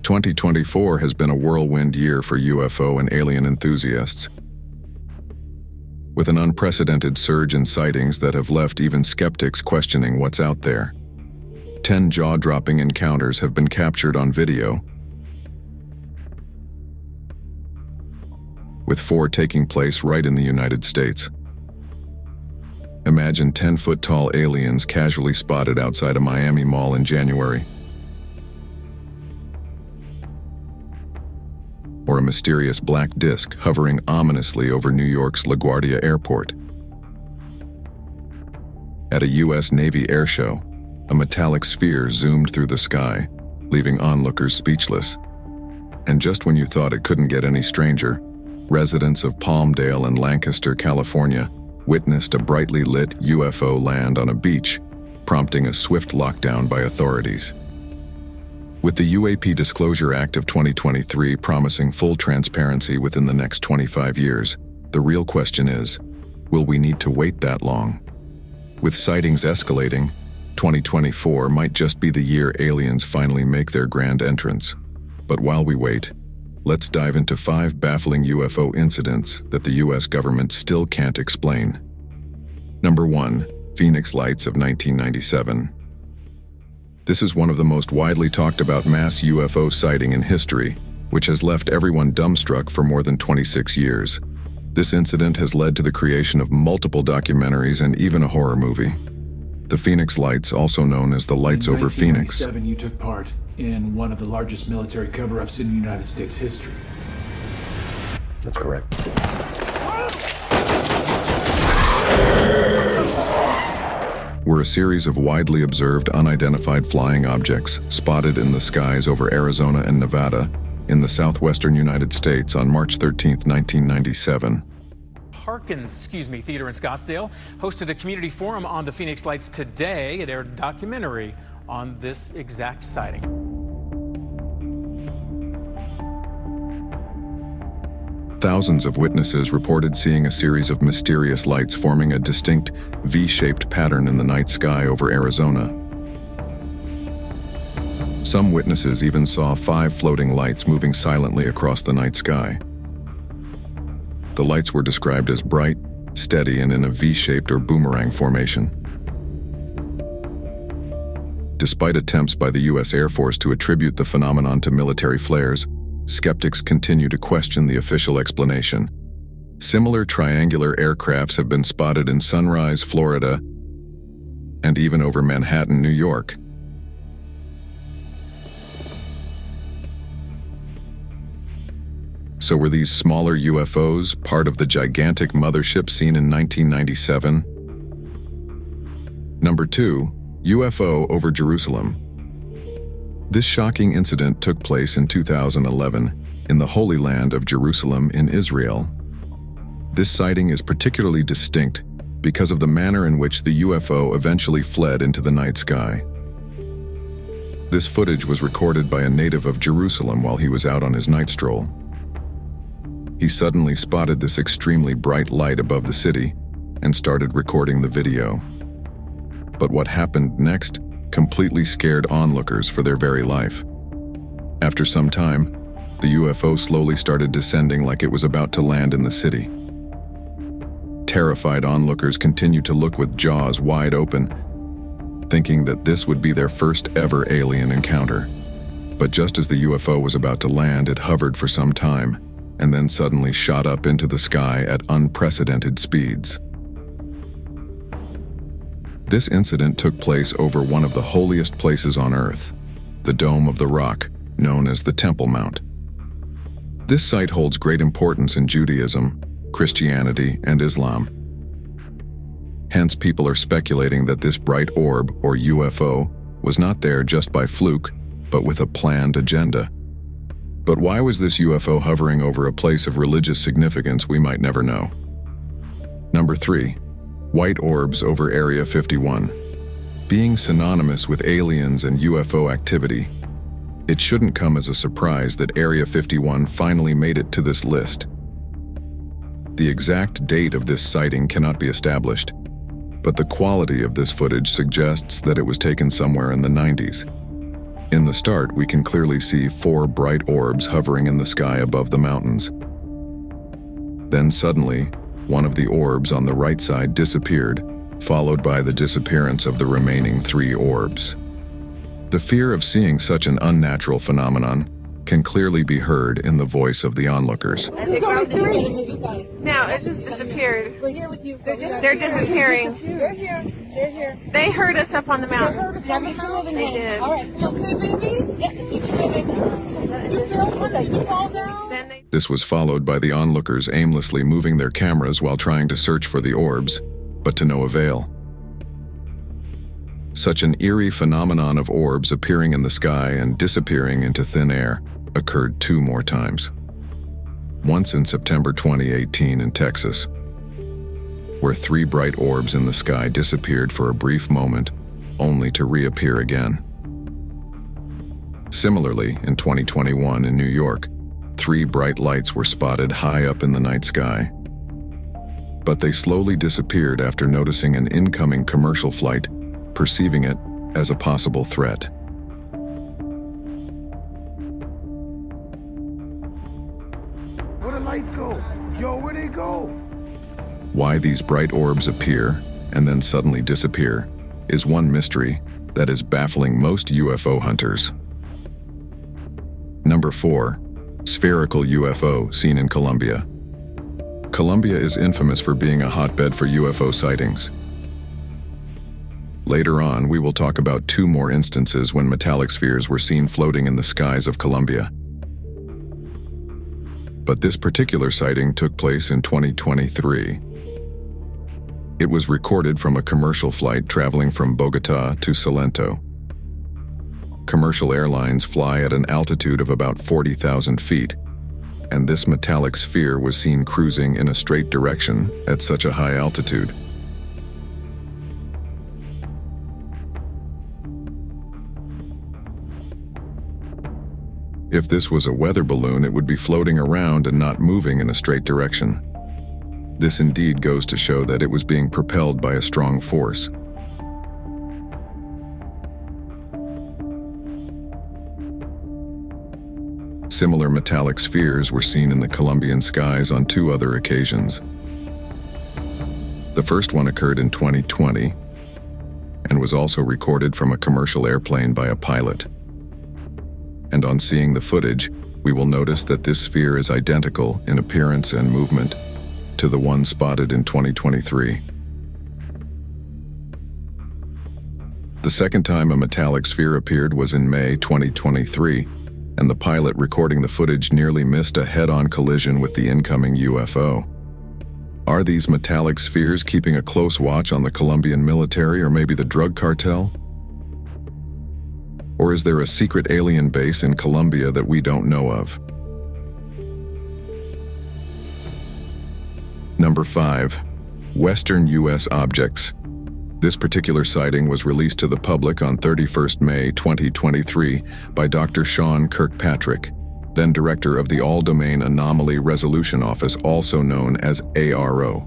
2024 has been a whirlwind year for UFO and alien enthusiasts, with an unprecedented surge in sightings that have left even skeptics questioning what's out there. 10 jaw-dropping encounters have been captured on video, with 4 taking place right in the United States. Imagine 10-foot-tall aliens casually spotted outside a Miami mall in January, or a mysterious black disk hovering ominously over New York's LaGuardia Airport. At a U.S. Navy airshow, a metallic sphere zoomed through the sky, leaving onlookers speechless. And just when you thought it couldn't get any stranger, residents of Palmdale and Lancaster, California, witnessed a brightly lit UFO land on a beach, prompting a swift lockdown by authorities. With the UAP Disclosure Act of 2023 promising full transparency within the next 25 years, the real question is, will we need to wait that long? With sightings escalating, 2024 might just be the year aliens finally make their grand entrance. But while we wait, let's dive into 5 baffling UFO incidents that the US government still can't explain. Number 1. Phoenix Lights of 1997. This is one of the most widely talked about mass UFO sighting in history, which has left everyone dumbstruck for more than 26 years. This incident has led to the creation of multiple documentaries and even a horror movie. The Phoenix Lights, also known as the Lights over Phoenix. In 1997, you took part in one of the largest military cover-ups in United States history. That's correct. Were a series of widely observed unidentified flying objects spotted in the skies over Arizona and Nevada in the southwestern United States on March 13, 1997. Harkins, Theater in Scottsdale hosted a community forum on the Phoenix Lights today. It aired a documentary on this exact sighting. Thousands of witnesses reported seeing a series of mysterious lights forming a distinct V-shaped pattern in the night sky over Arizona. Some witnesses even saw 5 floating lights moving silently across the night sky. The lights were described as bright, steady, and in a V-shaped or boomerang formation. Despite attempts by the U.S. Air Force to attribute the phenomenon to military flares, skeptics continue to question the official explanation. Similar triangular aircrafts have been spotted in Sunrise, Florida, and even over Manhattan, New York. So were these smaller UFOs part of the gigantic mothership seen in 1997? Number 2. UFO over Jerusalem. This shocking incident took place in 2011 in the Holy Land of Jerusalem in Israel. This sighting is particularly distinct because of the manner in which the UFO eventually fled into the night sky. This footage was recorded by a native of Jerusalem while he was out on his night stroll. He suddenly spotted this extremely bright light above the city and started recording the video. But what happened next completely scared onlookers for their very life. After some time, the UFO slowly started descending like it was about to land in the city. Terrified onlookers continued to look with jaws wide open, thinking that this would be their first ever alien encounter. But just as the UFO was about to land, it hovered for some time, and then suddenly shot up into the sky at unprecedented speeds. This incident took place over one of the holiest places on Earth, the Dome of the Rock, known as the Temple Mount. This site holds great importance in Judaism, Christianity, and Islam. Hence, people are speculating that this bright orb, or UFO, was not there just by fluke, but with a planned agenda. But why was this UFO hovering over a place of religious significance we might never know? Number 3. White orbs over Area 51. Being synonymous with aliens and UFO activity, it shouldn't come as a surprise that Area 51 finally made it to this list. The exact date of this sighting cannot be established, but the quality of this footage suggests that it was taken somewhere in the 90s. In the start, we can clearly see 4 bright orbs hovering in the sky above the mountains. Then suddenly, one of the orbs on the right side disappeared, followed by the disappearance of the remaining 3 orbs. The fear of seeing such an unnatural phenomenon can clearly be heard in the voice of the onlookers. No, it just disappeared. We're here with you. They're disappearing. They're here. They're here. They heard us up on the mountain. They did. All right. You okay, baby? Yeah, it's me too, baby. You feel good? You fall down? Then they This was followed by the onlookers aimlessly moving their cameras while trying to search for the orbs, but to no avail. Such an eerie phenomenon of orbs appearing in the sky and disappearing into thin air occurred 2 more times. Once in September 2018 in Texas, where 3 bright orbs in the sky disappeared for a brief moment, only to reappear again. Similarly, in 2021 in New York, 3 bright lights were spotted high up in the night sky. But they slowly disappeared after noticing an incoming commercial flight, perceiving it as a possible threat. Where the lights go? Yo, where they go? Why these bright orbs appear and then suddenly disappear is one mystery that is baffling most UFO hunters. Number 4. Spherical UFO seen in Colombia. Colombia is infamous for being a hotbed for UFO sightings. Later on, we will talk about 2 more instances when metallic spheres were seen floating in the skies of Colombia. But this particular sighting took place in 2023. It was recorded from a commercial flight traveling from Bogotá to Salento. Commercial airlines fly at an altitude of about 40,000 feet, and this metallic sphere was seen cruising in a straight direction at such a high altitude. If this was a weather balloon, it would be floating around and not moving in a straight direction. This indeed goes to show that it was being propelled by a strong force. Similar metallic spheres were seen in the Colombian skies on 2 other occasions. The first one occurred in 2020 and was also recorded from a commercial airplane by a pilot. And on seeing the footage, we will notice that this sphere is identical in appearance and movement to the one spotted in 2023. The second time a metallic sphere appeared was in May 2023, and the pilot recording the footage nearly missed a head-on collision with the incoming UFO. Are these metallic spheres keeping a close watch on the Colombian military or maybe the drug cartel? Or is there a secret alien base in Colombia that we don't know of? Number 5. Western U.S. objects. This particular sighting was released to the public on 31st May 2023 by Dr. Sean Kirkpatrick, then director of the All-Domain Anomaly Resolution Office, also known as ARO.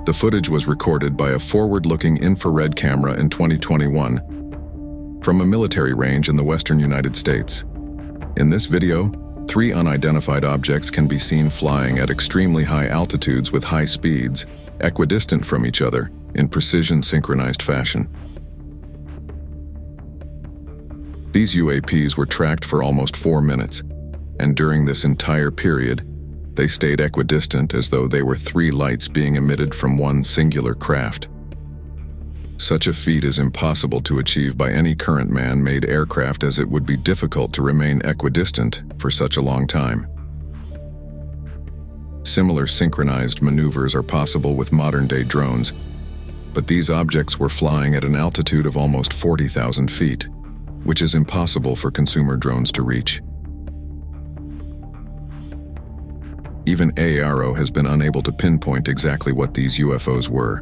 The footage was recorded by a forward-looking infrared camera in 2021 from a military range in the western United States. In this video, 3 unidentified objects can be seen flying at extremely high altitudes with high speeds, equidistant from each other, in precision synchronized fashion. These UAPs were tracked for almost 4 minutes, and during this entire period, they stayed equidistant as though they were 3 lights being emitted from one singular craft. Such a feat is impossible to achieve by any current man-made aircraft, as it would be difficult to remain equidistant for such a long time. Similar synchronized maneuvers are possible with modern-day drones, but these objects were flying at an altitude of almost 40,000 feet, which is impossible for consumer drones to reach. Even ARO has been unable to pinpoint exactly what these UFOs were.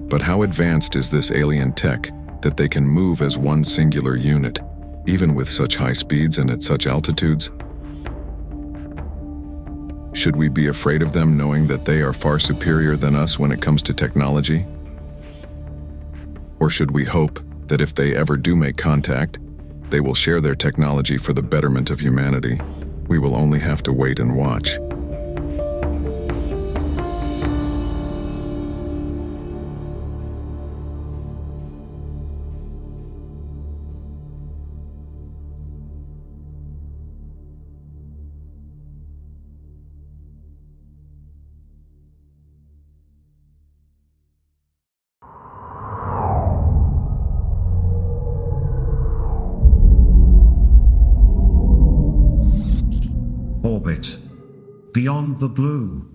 But how advanced is this alien tech that they can move as one singular unit, even with such high speeds and at such altitudes? Should we be afraid of them, knowing that they are far superior than us when it comes to technology? Or should we hope that if they ever do make contact, They will share their technology for the betterment of humanity. We will only have to wait and watch. Orbit. Beyond the blue.